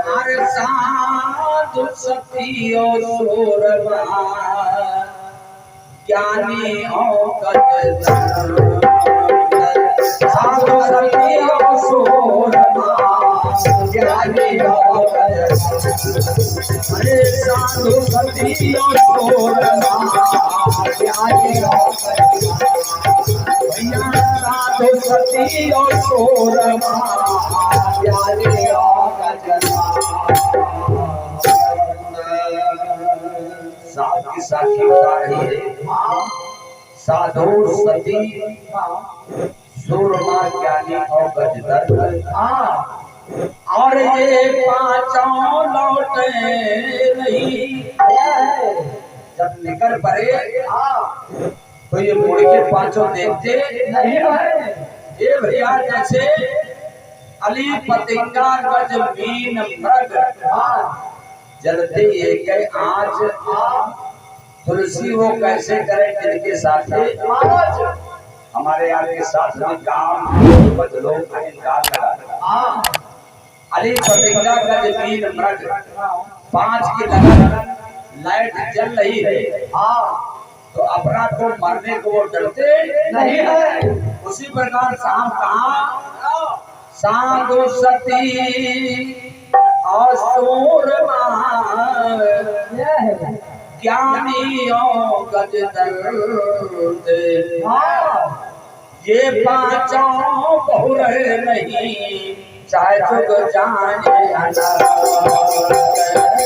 अरे साधु सतियो सोरमा ज्ञानी साधु सतियो सोरमा ज्ञानी अरे साधु सतियो सोरमा ज्ञानी साधु सतियो सोरमा ज्ञानी साथी साथी बता रही है साधु सती सूरमा ज्ञानी और गजदर और ये पांचों लौटे नहीं जब निकल पड़े तो ये मुड़ के पांचों देखते नहीं है ये भैया जैसे अली पतिंगा गज मीन मृग जलते एक आज तुलसी वो कैसे करें जिनके साथ हमारे यहाँ के साथ में काम बदलो अली पतिंगा गज मीन मृग 5 की लगातार लाइट जल रही है तो अपना को मरने को वो डरते नहीं है। उसी प्रकार शाम कहा साधु सती असुरमा ज्ञानियों गजदर्द ये पांचों बहुर नहीं चाहे जुग जाने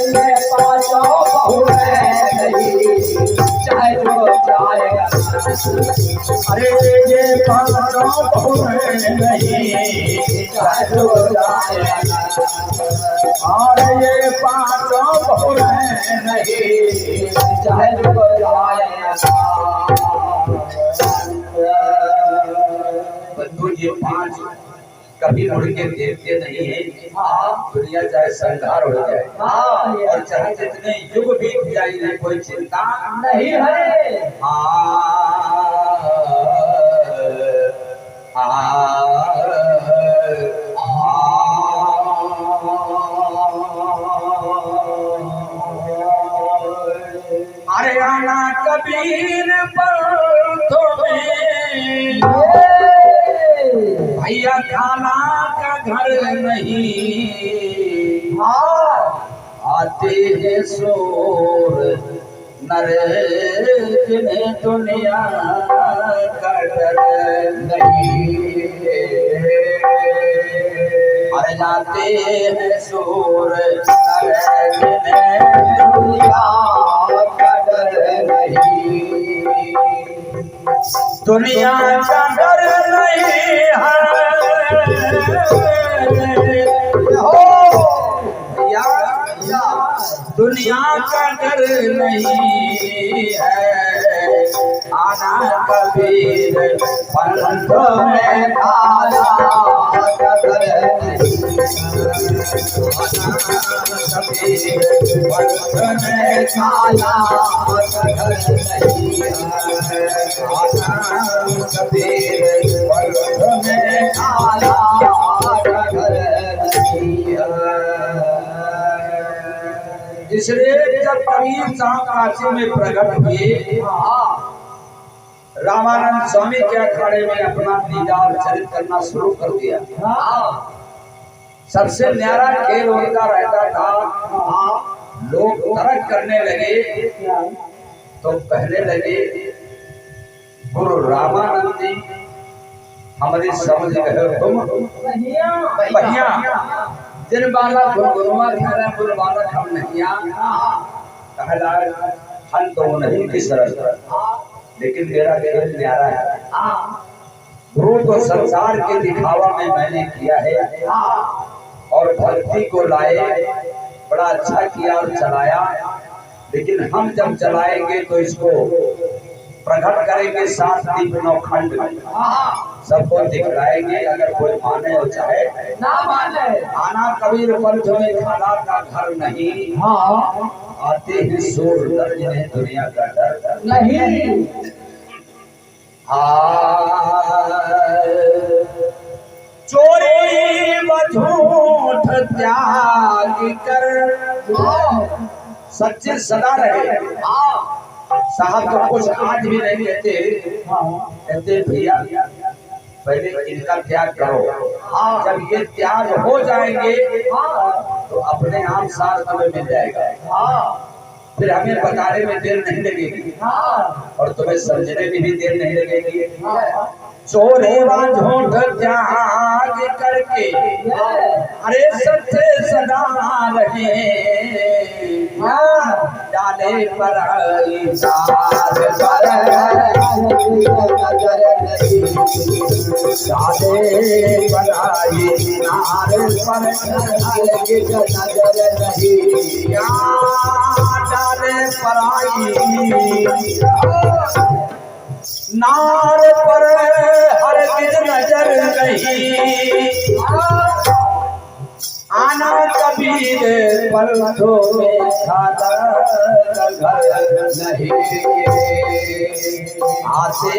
ये पांचों बहुर नहीं चाहे जुग जाए अरे ये पांचों बहुर नहीं चाहे जुग जाए और ये पांचों बहुर नहीं चाहे जुग जाए बंधु ये 5 कभी मुड़ के देखते नहीं है दुनिया चाहे संघार हो जाए और चाहे जितने युग बीत जाए कोई चिंता नहीं है। अरे आना कबीर पर तुम्हें भैया खाना का घर नहीं आते हैं शोर नर जिन्हें दुनिया का डर नहीं अरे जाते हैं शोर नर जिन्हें दुनिया का डर नहीं दुनिया का डर नहीं है दुनिया का डर नहीं है आना कबीर पंथ में काला डर नहीं कबीर पंथ में काला डर नहीं आना कबीर पंथ में काला डर नहीं इसलिए जब कबीर साहब काशी में प्रकट हुए रामानंद स्वामी के अखाड़े में अपना दीदार चरित करना शुरू कर दिया। सबसे न्यारा खेल उनका रहता था लोग तर्क करने लगे तो कहने लगे गुरु रामानंद जी हमारी समझ गए तुम बढ़िया जिन बाला गुरुआ खाना गुरुवाला हम नहीं कहला हम तो नहीं किस तरह लेकिन मेरा खेल न्यारा है गुरु को संसार के दिखावा में मैंने किया है और भक्ति को लाए बड़ा अच्छा किया और चलाया लेकिन हम जब चलाएंगे तो इसको प्रकट करेंगे 7 दीप 9 खंड सबको दिखलाएंगे अगर कोई माने और चाहे ना माने आना कबीर पंथ में खाना का घर नहीं आते ही शोर जिन्हें दुनिया का डर नहीं चोरी व झूठ त्याग कर सच्चे सदा रहे। साहब तो कुछ आज भी नहीं कहते भैया पहले इनका त्याग करो। जब ये त्याग हो जाएंगे तो अपने आप साथ तुम्हें मिल जाएगा। फिर हमें बताने में देर नहीं लगेगी और तुम्हें समझने में भी देर नहीं लगेगी। चोरी व झूठ त्याग करके अरे सच्चे सदा रहे। डाले पर डाले पर डाले नार पर हर किस नजर नहीं। आना कबीर पलकों में खाता घर नहीं। आते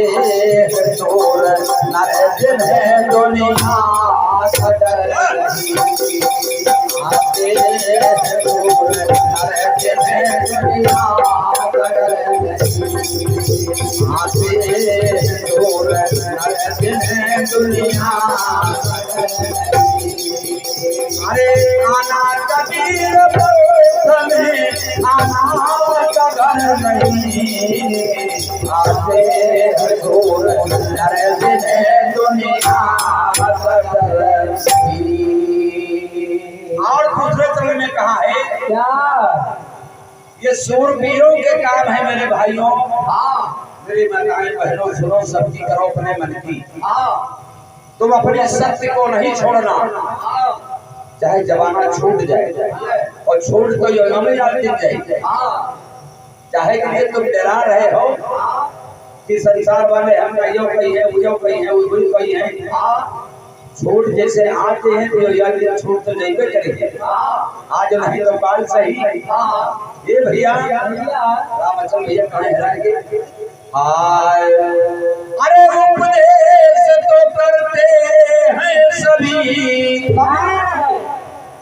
तोर नरजन है दुनिया डर नहीं। आते तोर नरजन है दुनिया डर नहीं। आते तोर नरजन है दुनिया अरे आना कबीर में आना घर नहीं। आते दूर दुनिया और दूसरे चरण में कहा है क्या ये सूरवीरों के काम है मेरे भाइयों। मेरी माताएं बहनों सुनो सबकी करो अपने मन की। तुम अपने सत्य को नहीं छोड़ना चाहे जमाना छूट जाए और छूट तो योजना में जाए। चाहे कि ये तुम डरा रहे हो कि संसार वाले हम कहीं है वो कहीं है वो कहीं है। छूट जैसे आते हैं तो याद छूट तो नहीं करेंगे। आज नहीं तो काल सही। ये भैया रामचंद्र भैया कहाँ है? अरे उपदेश तो करते हैं सभी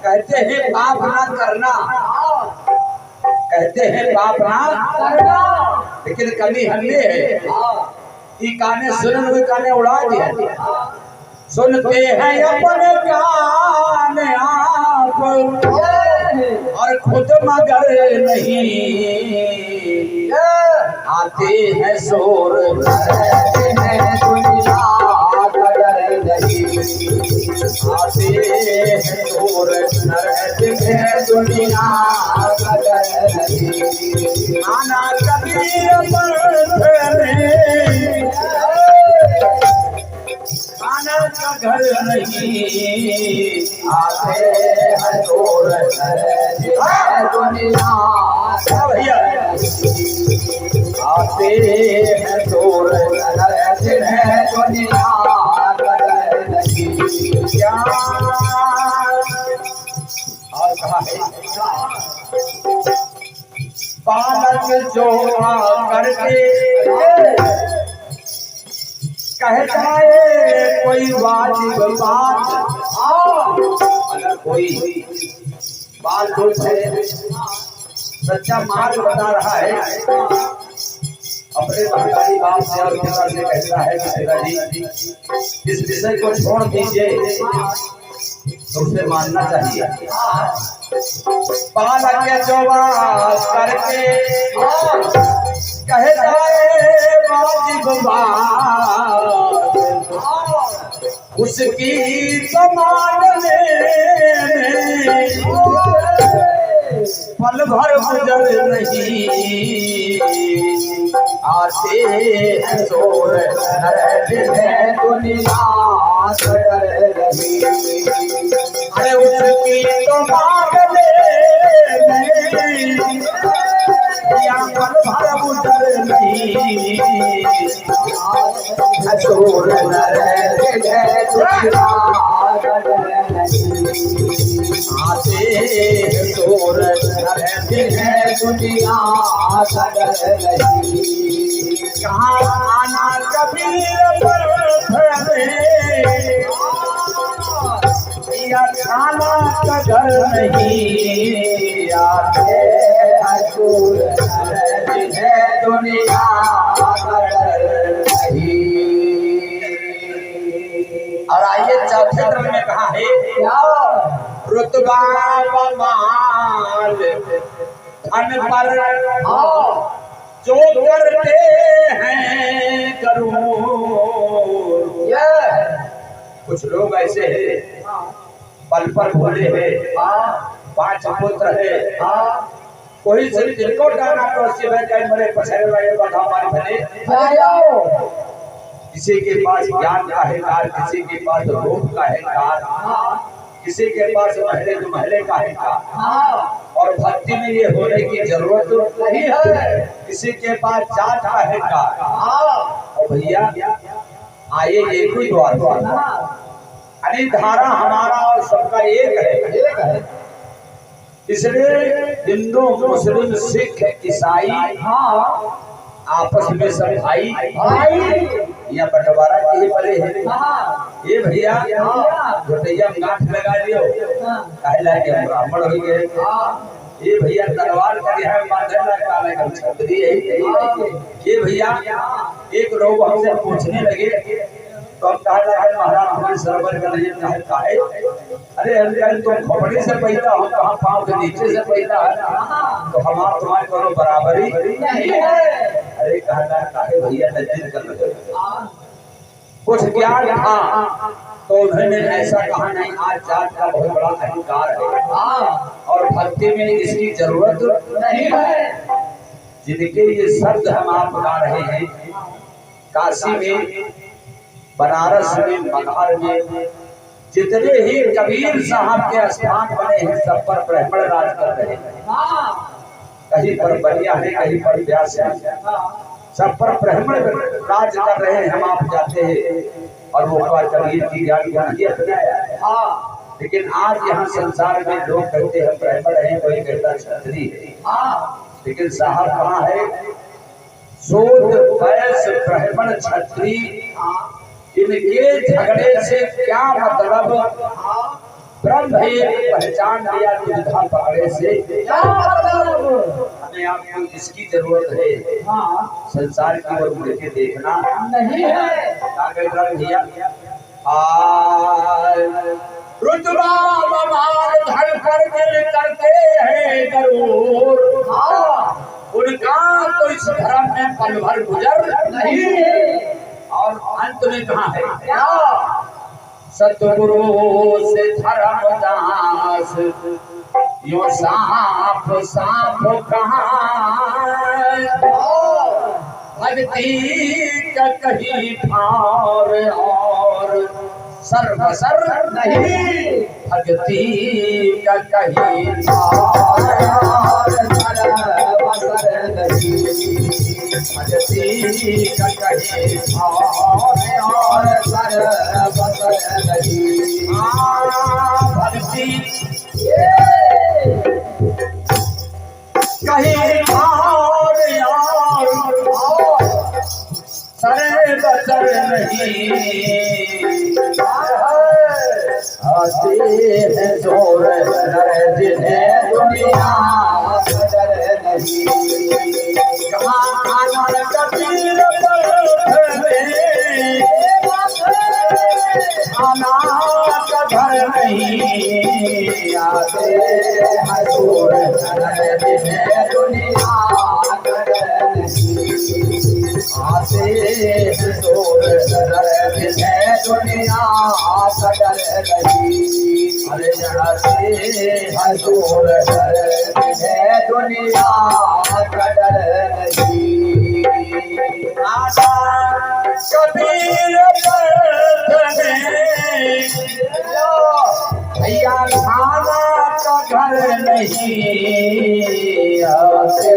कहते हैं पाप ना करना। कहते हैं पाप ना करना लेकिन कभी हमने है कि काने सुन हुए काने उड़ा दिया। सुनते हैं अपने कान आप और खुद मगर नहीं। आते हैं शोर हैं दुनिया कदर नहीं। आते हैं शोर हैं दुनिया कदर नहीं। आना कबीर आना का घर नहीं। आते हैं शोर है दुनिया भैया आते हैं शोर है दुनिया क्या और कहा है बालक जो करके कहता है कोई वाजिब बात। अगर कोई बाल दोष है सच्चा मार्ग बता रहा है अपने महतारी बाप से और पिता से कहता है कि पिताजी इस विषय को छोड़ दीजिए तो उसे मानना चाहिए। बालक के जो बात करके कहता है वाजिब बात उसकी तो मानने पल भर गुजर नहीं। आते हैं शोर है दुनिया डर नहीं। अरे उसकी तो मांगने या पल भर गुजर नहीं। शोर है दुनिया आते शोर रहते हैं दुनिया सगर नहीं। कहाँ आना कबीर पर या खाना का घर नहीं। आते शोर रहते हैं दुनिया सगर नहीं। और आइए चौथे क्रम में कहा है क्या रुतबा माल धन पर जो करते हैं करूं। कुछ लोग ऐसे हैं पल पर भोले हैं, 5 पुत्र है, कोई सिर्फ जिनको डाना तो मेरे पछड़े वाले बधा हमारे भले। किसी के पास ज्ञान का है कार, किसी के पास रूप का है कार, किसी के पास महले तो महले का है कार। और भक्ति में ये होने की जरूरत नहीं है, किसी के पास जात का है कार। और भैया आइए एक ही द्वार पर अनेक धारा हमारा और सबका एक है। इसलिए हिंदू मुस्लिम सिख ईसाई आपस में सब भाई या बंटवारा के परे है। ये भैया घोटैया गांठ लगा लियो कहला के ब्राह्मण हो गए। ये भैया तलवार का है बांधला काला का छतरी है। ये भैया एक लोग हमसे पूछने लगे तो हम कहा है महाराज हमारे सरवर का नहीं है। अरे अंकल तुम खोपड़ी से पैदा हो, कहाँ पाँव के नीचे से पैदा है, तो हमारा तुम्हारे कोनो बराबरी नहीं है। अरे कहना काहे भैया नजदीक कर लगे कुछ ज्ञान था तो उन्होंने ऐसा कहा नहीं। आज जात का बहुत बड़ा अहंकार है और भक्ति में इसकी जरूरत नहीं है। जिनके ये शब्द हम आप गा रहे हैं, काशी में, बनारस में, मगहर में जितने ही कबीर साहब के स्थान बने हैं सब पर ब्राह्मण राज कर रहे हैं। कहीं पर बलिया है, कहीं पर व्यास है, सब पर ब्राह्मण राज कर रहे हैं। हम आप जाते हैं और वो कबीर की ज्ञान नहीं अपनाया है। लेकिन आज यहाँ संसार में लोग कहते हैं ब्राह्मण है, कोई कहता क्षत्रिय है। लेकिन साहब कहाँ है शोध वैश्य ब्राह्मण क्षत्रिय इनके झगड़े से क्या मतलब। ब्रह्म पहचान लिया दुविधा पकड़े से क्या मतलब। हमें आपको इसकी जरूरत है, संसार की ओर मुड़ के देखना नहीं है। भैया रुतबा ममाल धन पर दिल करते हैं जरूर, उनका तो इस धर्म में पल भर गुजर नहीं। और अंत में कहा है क्या सतगुरु से धर्मदास यो साफ साफ कहा भक्ति का कहीं ठार और सर्वसर नहीं। भक्ति का कहीं ठार सर्वसर नहीं। भक्ति का कहीं ठार सर्वसर नहीं। भक्ति कहीं ठार यार सरे बसर नहीं। आते हैं जोर जिन्हें दुनिया बदल नहीं। कहाँ आना कबीर पर आना का घर नहीं। आते हैं जोर जिन्हें दुनिया बदल नहीं। आते हैं जोर जिन्हें दुनिया बदल नहीं। अरे आते हैं जोर जिन्हें दुनिया बदल नहीं। आशा कबीर भैया खाना का घर नहीं। आते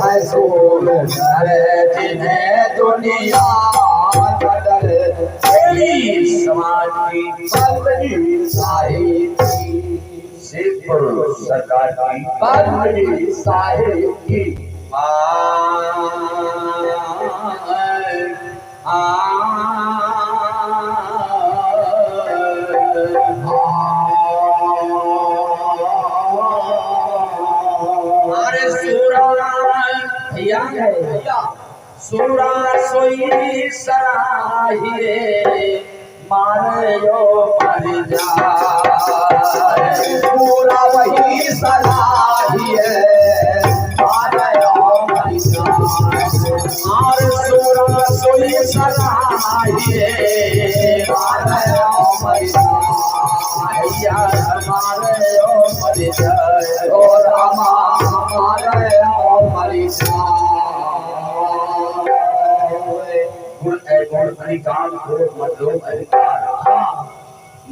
हैं जोर जिन्हें दुनिया बदल बंदगी समाज की, बंदगी साहिब की, सिद्धपुर सरकार की, बंदगी साहिब की। अरे सूरा भैया भैया सूरा सोई सराहिए मारे जो मर जाए, सूरा वही सराहिए मारे जो मर जाए, और सूरा सोई सराहिए मारे जो मर जाए, मारे जो मर जाए, ओ रामा मारे जो मर जाए।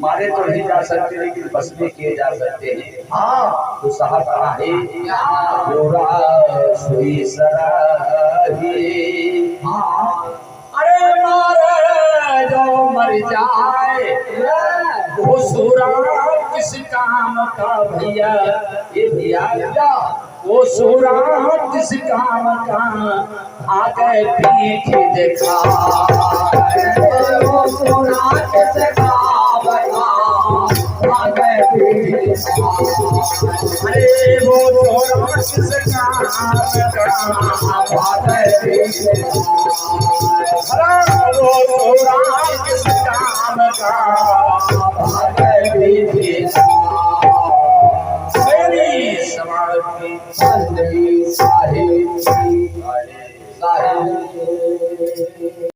मारे तो नहीं जा सकते लेकिन बस में किए जा सकते हैं। हाँ तो साहब कहा है सुई सराही, अरे मारे जो मर जाए वो सूरा किस काम का भैया, ये भैया वो सूरा किस काम का, आगे पीठ देखा वो सूरा किस काम का, आगे पीठ देखा, अरे वो सूरा किस काम का, आगे पीठ देखा।